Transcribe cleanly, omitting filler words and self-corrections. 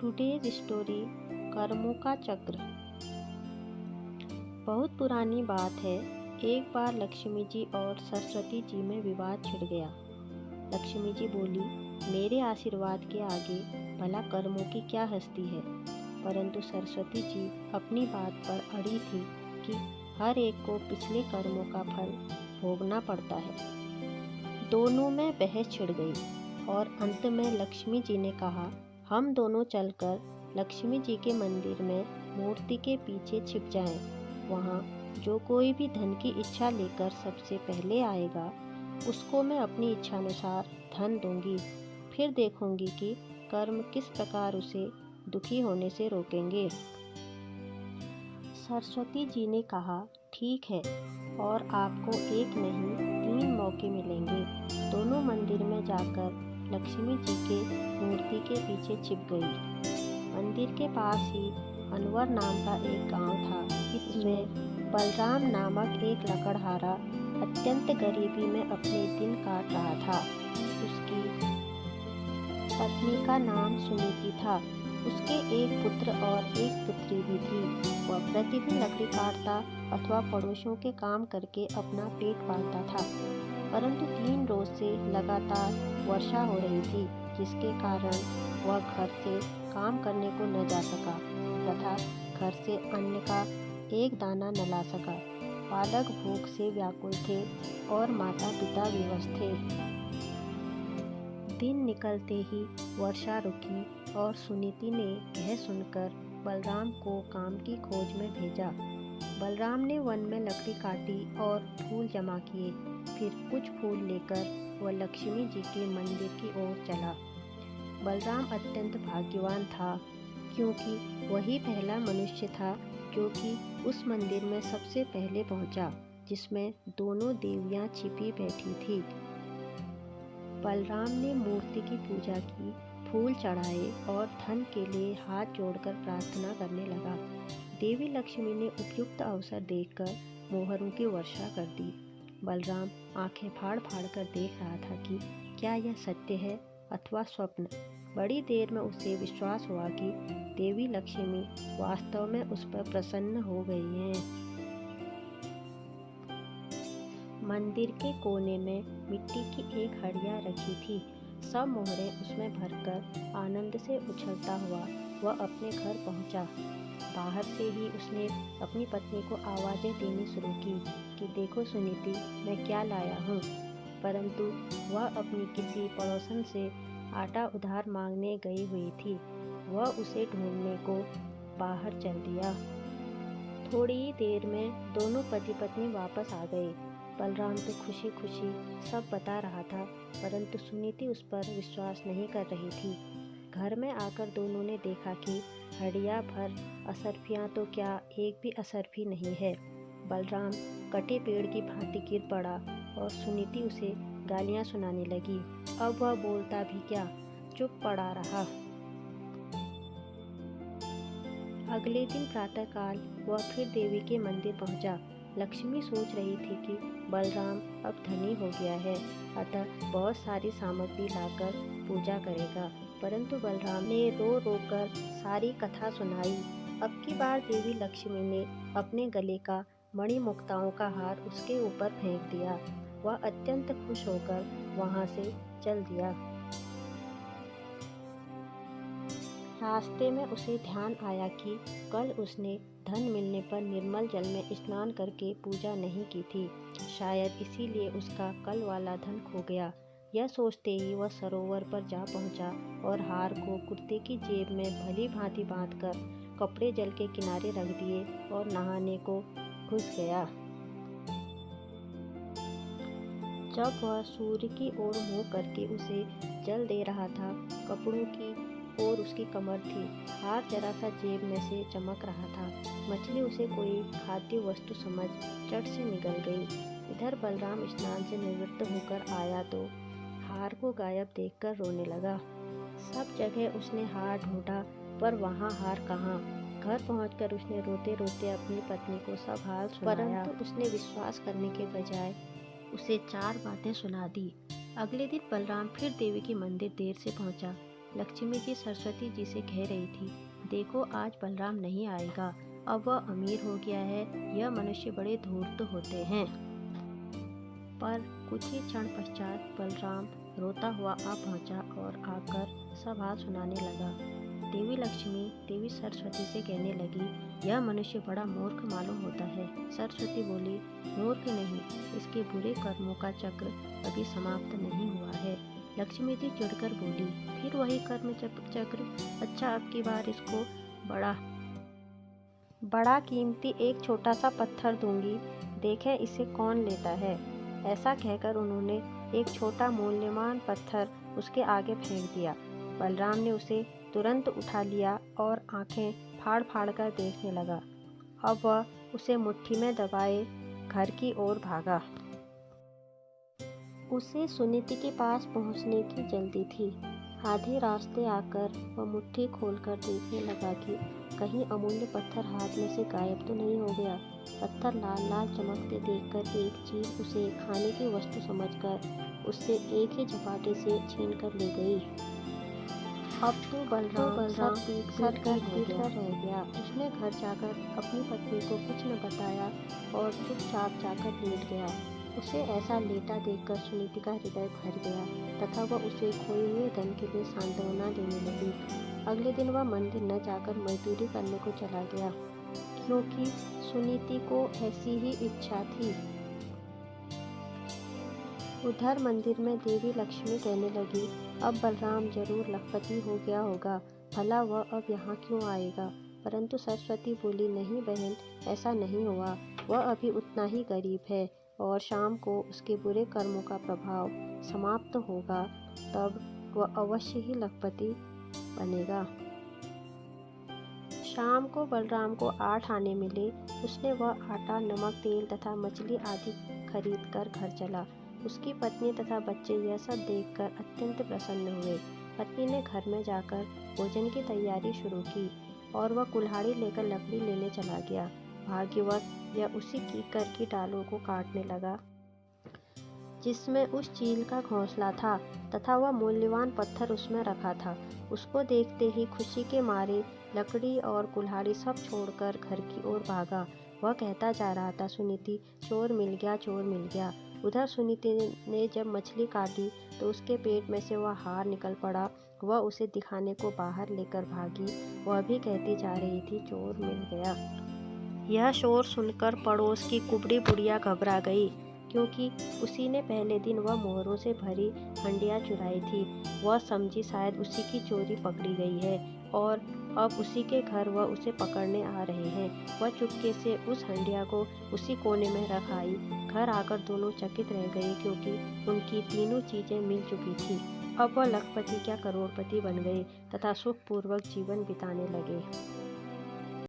Today's story कर्मों का चक्र। बहुत पुरानी बात है। एक बार लक्ष्मी जी और सरस्वती जी में विवाद छिड़ गया। लक्ष्मी जी बोली, मेरे आशीर्वाद के आगे भला कर्मों की क्या हस्ती है। परंतु सरस्वती जी अपनी बात पर अड़ी थी कि हर एक को पिछले कर्मों का फल भोगना पड़ता है। दोनों में बहस छिड़ गई और अंत में लक्ष्मी जी ने कहा, हम दोनों चलकर लक्ष्मी जी के मंदिर में मूर्ति के पीछे छिप जाएं। वहाँ जो कोई भी धन की इच्छा लेकर सबसे पहले आएगा, उसको मैं अपनी इच्छानुसार धन दूंगी। फिर देखूंगी कि कर्म किस प्रकार उसे दुखी होने से रोकेंगे। सरस्वती जी ने कहा, ठीक है, और आपको एक नहीं 3 मौके मिलेंगे। दोनों मंदिर में जाकर लक्ष्मी जी के मूर्ति के पीछे छिप गई। मंदिर के पास ही अनवर नाम का एक गांव था। इसमें बलराम नामक एक लकड़हारा अत्यंत गरीबी में अपने दिन काट रहा था। उसकी पत्नी का नाम सुनीति था। उसके एक पुत्र और एक पुत्री भी थी। वह प्रतिदिन लकड़ी काटता अथवा पड़ोसियों के काम करके अपना पेट पालता था। परंतु 3 रोज से लगातार वर्षा हो रही थी, जिसके कारण वह घर से काम करने को न जा सका तथा घर से अन्न का एक दाना न ला सका। बालक भूख से व्याकुल थे और माता पिता विवश थे। दिन निकलते ही वर्षा रुकी और सुनीति ने यह सुनकर बलराम को काम की खोज में भेजा। बलराम ने वन में लकड़ी काटी और फूल जमा किए। फिर कुछ फूल लेकर वह लक्ष्मी जी के मंदिर की ओर चला। बलराम अत्यंत भाग्यवान था, क्योंकि वही पहला मनुष्य था जो कि उस मंदिर में सबसे पहले पहुंचा, जिसमें दोनों देवियां छिपी बैठी थी। बलराम ने मूर्ति की पूजा की, फूल चढ़ाए और धन के लिए हाथ जोड़कर प्रार्थना करने लगा। देवी लक्ष्मी ने उपयुक्त अवसर देखकर मोहरों की वर्षा कर दी। बलराम आंखें फाड़ फाड़ कर देख रहा था कि क्या यह सत्य है अथवा स्वप्न। बड़ी देर में उसे विश्वास हुआ कि देवी लक्ष्मी वास्तव में उस पर प्रसन्न हो गई हैं। मंदिर के कोने में मिट्टी की एक हड़िया रखी थी। सब मोहरें उसमें भरकर आनंद से उछलता हुआ वह अपने घर पहुंचा। बाहर से ही उसने अपनी पत्नी को आवाज़ें देनी शुरू की कि देखो सुनीति, मैं क्या लाया हूँ। परंतु वह अपनी किसी पड़ोसन से आटा उधार मांगने गई हुई थी। वह उसे ढूंढने को बाहर चल दिया। थोड़ी ही देर में दोनों पति पत्नी वापस आ गए। बलराम तो खुशी खुशी सब बता रहा था, परंतु सुनीति उस पर विश्वास नहीं कर रही थी। घर में आकर दोनों ने देखा कि हड़िया भर असरफियाँ तो क्या एक भी असरफी नहीं है। बलराम कटे पेड़ की भांति गिर पड़ा और सुनीति उसे गालियाँ सुनाने लगी। अब वह बोलता भी क्या, चुप पड़ा रहा। अगले दिन प्रातःकाल वह फिर देवी के मंदिर पहुंचा। लक्ष्मी सोच रही थी कि बलराम अब धनी हो गया है, अतः बहुत सारी सामग्री लाकर पूजा करेगा। परंतु बलराम ने रो रो कर सारी कथा सुनाई। अब की बार देवी लक्ष्मी ने अपने गले का मणिमुक्ताओं का हार उसके ऊपर फेंक दिया। वह अत्यंत खुश होकर वहां से चल दिया। रास्ते में उसे ध्यान आया कि कल उसने धन मिलने पर निर्मल जल में स्नान करके पूजा नहीं की थी। शायद इसीलिए उसका कल वाला धन खो गया। यह सोचते ही वह सरोवर पर जा पहुंचा और हार को कुर्ते की जेब में भली भांति बांधकर कपड़े जल के किनारे रख दिए और नहाने को घुस गया। जब वह सूर्य की ओर मुँह करके उसे जल दे रहा था, कपड़ों की और उसकी कमर थी। हार जरा सा जेब में से चमक रहा था। मछली उसे कोई खाद्य वस्तु समझ चट से निगल गई। इधर बलराम स्नान से निवृत्त होकर आया तो हार को गायब देखकर रोने लगा। सब जगह उसने हार ढूंढा, पर वहाँ हार कहाँ। घर पहुंचकर उसने रोते रोते अपनी पत्नी को सब हाल सुनाया, परंतु उसने विश्वास करने के बजाय उसे 4 बातें सुना दी। अगले दिन बलराम फिर देवी के मंदिर देर से पहुंचा। लक्ष्मी जी सरस्वती जी से कह रही थी, देखो आज बलराम नहीं आएगा, अब वह अमीर हो गया है, यह मनुष्य बड़े धूर्त होते हैं। पर कुछ ही क्षण पश्चात बलराम रोता हुआ आ पहुंचा और आकर सब हाल सुनाने लगा। देवी लक्ष्मी देवी सरस्वती से कहने लगी, यह मनुष्य बड़ा मूर्ख मालूम होता है। सरस्वती बोली, मूर्ख नहीं, इसके बुरे कर्मों का चक्र अभी समाप्त नहीं हुआ है। लक्ष्मी जी चिढ़कर बोली, फिर वही कर्म चक्र? अच्छा, अब की बार इसको बड़ा कीमती एक छोटा सा पत्थर दूंगी, देखें इसे कौन लेता है। ऐसा कहकर उन्होंने एक छोटा मूल्यवान पत्थर उसके आगे फेंक दिया। बलराम ने उसे तुरंत उठा लिया और आंखें फाड़ फाड़ कर देखने लगा। अब वह उसे मुट्ठी में दबाए घर की ओर भागा। उसे सुनीति के पास पहुंचने की जल्दी थी। आधे रास्ते आकर वह मुट्ठी खोलकर देखने लगा कि कहीं अमूल्य पत्थर हाथ में से गायब तो नहीं हो गया। पत्थर लाल लाल चमकते देखकर एक चील उसे खाने की वस्तु समझकर उससे एक ही झपाटे से छीन कर ले गई। अब तो बलराम सर पीट कर रह गया। उसने घर जाकर अपनी पत्नी को कुछ न बताया और चुपचाप जाकर लेट गया। उसे ऐसा लेटा देखकर सुनीति का हृदय भर गया तथा वह उसे खोए हुए धन के लिए सांत्वना देने लगी। अगले दिन वह मंदिर न जाकर मजदूरी करने को चला गया, क्योंकि सुनीति को ऐसी ही इच्छा थी। उधर मंदिर में देवी लक्ष्मी कहने लगी, अब बलराम जरूर लखपति हो गया होगा, भला वह अब यहाँ क्यों आएगा। परंतु सरस्वती बोली, नहीं बहन, ऐसा नहीं हुआ, वह अभी उतना ही गरीब है और शाम को उसके बुरे कर्मों का प्रभाव समाप्त होगा, तब वह अवश्य ही लखपति बनेगा। शाम को बलराम को 8 आने मिले। उसने वह आटा, नमक, तेल तथा मछली आदि खरीद कर घर चला। उसकी पत्नी तथा बच्चे यह सब देखकर अत्यंत प्रसन्न हुए। पत्नी ने घर में जाकर भोजन की तैयारी शुरू की और वह कुल्हाड़ी लेकर लकड़ी लेने चला गया। भाग्यवश यह उसी कीकर की डालों को काटने लगा जिसमें उस चील का घोंसला था तथा वह मूल्यवान पत्थर उसमें रखा था। उसको देखते ही खुशी के मारे लकड़ी और कुल्हाड़ी सब छोड़कर घर की ओर भागा। वह कहता जा रहा था, सुनीति, चोर मिल गया, चोर मिल गया। उधर सुनीति ने जब मछली काटी तो उसके पेट में से वह हार निकल पड़ा। वह उसे दिखाने को बाहर लेकर भागी। वह भी कहती जा रही थी, चोर मिल गया। यह शोर सुनकर पड़ोस की कुबड़ी बुढ़िया घबरा गई, क्योंकि उसी ने पहले दिन वह मोहरों से भरी हंडिया चुराई थी। वह समझी शायद उसी की चोरी पकड़ी गई है और अब उसी के घर वह उसे पकड़ने आ रहे हैं। वह चुपके से उस हंडिया को उसी कोने में रख आई। घर आकर दोनों चकित रह गए, क्योंकि उनकी तीनों चीजें मिल चुकी थी। अब वह लखपति क्या करोड़पति बन गए तथा सुखपूर्वक जीवन बिताने लगे।